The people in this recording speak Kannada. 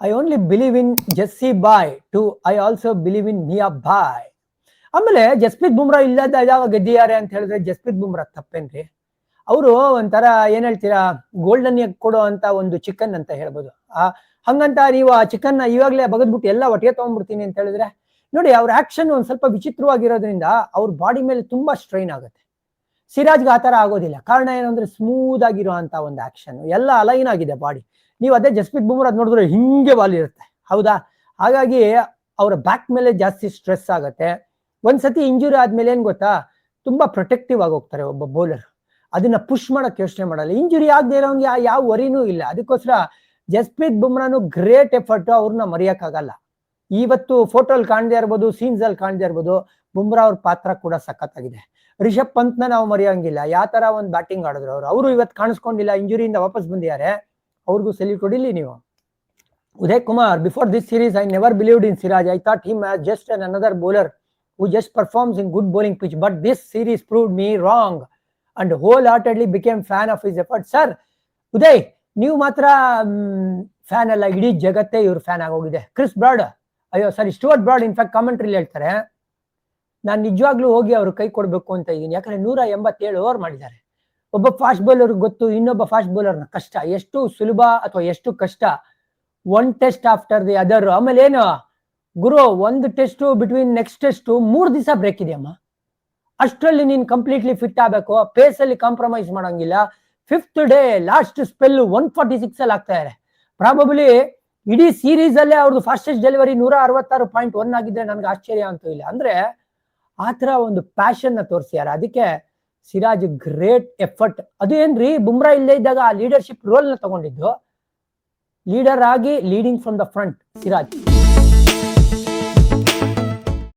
I only believe in Jessie boy too I also believe in Mia boy. ಆಮೇಲೆ ಜಸ್ಪ್ರೀತ್ ಬುಮ್ರಾ ಇಲ್ಲದ ಯಾವ ಗೆದ್ದಿದ್ದಾರೆ ಅಂತ ಹೇಳಿದ್ರೆ ಜಸ್ಪ್ರೀತ್ ಬುಮ್ರಾ ತಪ್ಪೇನ್ರಿ. ಅವರು ಒಂಥರ ಏನ್ ಹೇಳ್ತೀರಾ, ಗೋಲ್ಡನ್ ಎಗ್ ಕೊಡೋ ಅಂತ ಒಂದು ಚಿಕನ್ ಅಂತ ಹೇಳ್ಬೋದು. ಹಂಗಂತ ನೀವು ಆ ಚಿಕನ್ ಇವಾಗಲೇ ಬಗದ್ಬಿಟ್ಟು ಎಲ್ಲ ಒಟ್ಟಿಗೆ ತಗೊಂಡ್ಬಿಡ್ತೀನಿ ಅಂತ ಹೇಳಿದ್ರೆ ನೋಡಿ, ಅವ್ರ ಆಕ್ಷನ್ ಒಂದ್ ಸ್ವಲ್ಪ ವಿಚಿತ್ರವಾಗಿರೋದ್ರಿಂದ ಅವ್ರ ಬಾಡಿ ಮೇಲೆ ತುಂಬಾ ಸ್ಟ್ರೈನ್ ಆಗುತ್ತೆ. ಸಿರಾಜ್ಗೆ ಆ ತರ ಆಗೋದಿಲ್ಲ. ಕಾರಣ ಏನಂದ್ರೆ ಸ್ಮೂತ್ ಆಗಿರುವಂತ ಒಂದು ಆಕ್ಷನ್, ಎಲ್ಲ ಅಲೈನ್ ಆಗಿದೆ ಬಾಡಿ. ನೀವು ಅದೇ ಜಸ್ಪ್ರೀತ್ ಬುಮ್ರಾ ನೋಡಿದ್ರೆ ಹಿಂಗೆ ಬಾಲ್ ಇರುತ್ತೆ, ಹೌದಾ? ಹಾಗಾಗಿ ಅವರ ಬ್ಯಾಕ್ ಮೇಲೆ ಜಾಸ್ತಿ ಸ್ಟ್ರೆಸ್ ಆಗುತ್ತೆ. ಒಂದ್ಸತಿ ಇಂಜುರಿ ಆದ್ಮೇಲೆ ಏನ್ ಗೊತ್ತಾ, ತುಂಬಾ ಪ್ರೊಟೆಕ್ಟಿವ್ ಆಗಿ ಹೋಗ್ತಾರೆ ಒಬ್ಬ ಬೌಲರ್. ಅದನ್ನ ಪುಷ್ ಮಾಡಕ್ ಯೋಚನೆ ಮಾಡಲ್ಲ. ಇಂಜುರಿ ಆಗದೆ ಇರೋಂಗೆ ಯಾವ ವರಿನೂ ಇಲ್ಲ. ಅದಕ್ಕೋಸ್ಕರ ಜಸ್ಪ್ರೀತ್ ಬುಮ್ರಾನು ಗ್ರೇಟ್ ಎಫರ್ಟ್, ಅವ್ರನ್ನ ಮರೆಯಕ್ಕಾಗಲ್ಲ. ಇವತ್ತು ಫೋಟೋಲ್ ಕಾಣದೇ ಇರ್ಬೋದು, ಸೀನ್ಸ್ ಅಲ್ಲಿ ಕಾಣದೇ ಇರ್ಬೋದು, ಬುಮ್ರಾ ಅವ್ರ ಪಾತ್ರ ಕೂಡ ಸಖತ್ತಾಗಿದೆ. ರಿಷಬ್ ಪಂತ್ನ ನಾವು ಮರೆಯಂಗಿಲ್ಲ, ಯಾವ ತರ ಒಂದು ಬ್ಯಾಟಿಂಗ್ ಆಡಿದ್ರು ಅವರು ಇವತ್ತು ಕಾಣಿಸ್ಕೊಂಡಿಲ್ಲ, ಇಂಜುರಿಯಿಂದ ವಾಪಸ್ ಬಂದಿದ್ದಾರೆ. ಅವ್ರಿಗೂ ಸೆಲ್ಯೂಟ್ ಹೊಡಿಲಿ ನೀವು. Uday Kumar, before this series I never believed in Siraj. I thought him as just an another bowler who just performs in good bowling pitch, but this series proved me wrong and wholeheartedly became fan of his efforts. Sir, Uday, ನೀವು ಮಾತ್ರ ಫ್ಯಾನ್ ಅಲ್ಲ, ಇಡೀ ಜಗತ್ತೇ ಇವ್ರ ಫ್ಯಾನ್ ಆಗೋಗಿದೆ. ಕ್ರಿಸ್ ಬ್ರಾಡ್, ಅಯ್ಯೋ ಸಾರಿ, ಸ್ಟುವರ್ಟ್ ಬ್ರಾಡ್ ಇನ್ಫ್ಯಾಕ್ಟ್ ಕಾಮೆಂಟ್ರಿಲಿ ಹೇಳ್ತಾರೆ, ನಾನು ನಿಜವಾಗ್ಲೂ ಹೋಗಿ ಅವ್ರು ಕೈ ಕೊಡ್ಬೇಕು ಅಂತ ಇದ್ದೀನಿ. ಯಾಕಂದ್ರೆ 187 ಓವರ್ ಮಾಡಿದ್ದಾರೆ. ಒಬ್ಬ ಫಾಸ್ಟ್ ಬೌಲರ್ ಗೊತ್ತು, ಇನ್ನೊಬ್ಬ ಫಾಸ್ಟ್ ಬೌಲರ್ನ ಕಷ್ಟ ಎಷ್ಟು ಸುಲಭ ಅಥವಾ ಎಷ್ಟು ಕಷ್ಟ. One test after the other. ಆಮೇಲೆ ಏನು ಗುರು, ಒಂದು ಟೆಸ್ಟ್ ಬಿಟ್ವೀನ್ ನೆಕ್ಸ್ಟ್ ಟೆಸ್ಟ್ 3 ದಿವಸ ಬ್ರೇಕ್ ಇದೆಯಮ್ಮ. ಅಷ್ಟರಲ್ಲಿ ನೀನ್ ಕಂಪ್ಲೀಟ್ಲಿ ಫಿಟ್ ಆಗಬೇಕು, ಪೇಸ್ ಅಲ್ಲಿ ಕಾಂಪ್ರಮೈಸ್ ಮಾಡಂಗಿಲ್ಲ. 5th ಡೇ ಲಾಸ್ಟ್ ಸ್ಪೆಲ್ 146 ಅಲ್ಲಿ ಆಗ್ತಾ ಇದೆ. ಪ್ರಾಬಬ್ಲಿ ಇಡೀ ಸೀರೀಸ್ ಅಲ್ಲೇ ಅವ್ರದ್ದು ಫಾಸ್ಟೆಸ್ಟ್ ಡೆಲಿವರಿ 166.1 ಆಗಿದ್ರೆ ನನ್ಗೆ ಆಶ್ಚರ್ಯ ಅಂತೂ ಇಲ್ಲ. ಅಂದ್ರೆ ಆತರ ಒಂದು ಪ್ಯಾಷನ್ ನ ತೋರಿಸ್ಯಾರ. ಅದಕ್ಕೆ ಸಿರಾಜ್ ಗ್ರೇಟ್ ಎಫರ್ಟ್. ಅದು ಏನ್ರಿ, ಬುಮ್ರಾ ಇಲ್ಲೇ ಇದ್ದಾಗ ಆ ಲೀಡರ್ಶಿಪ್ ರೋಲ್ ನ ತಗೊಂಡಿದ್ದು, ಲೀಡರ್ ಆಗಿ leading from the front Siraj.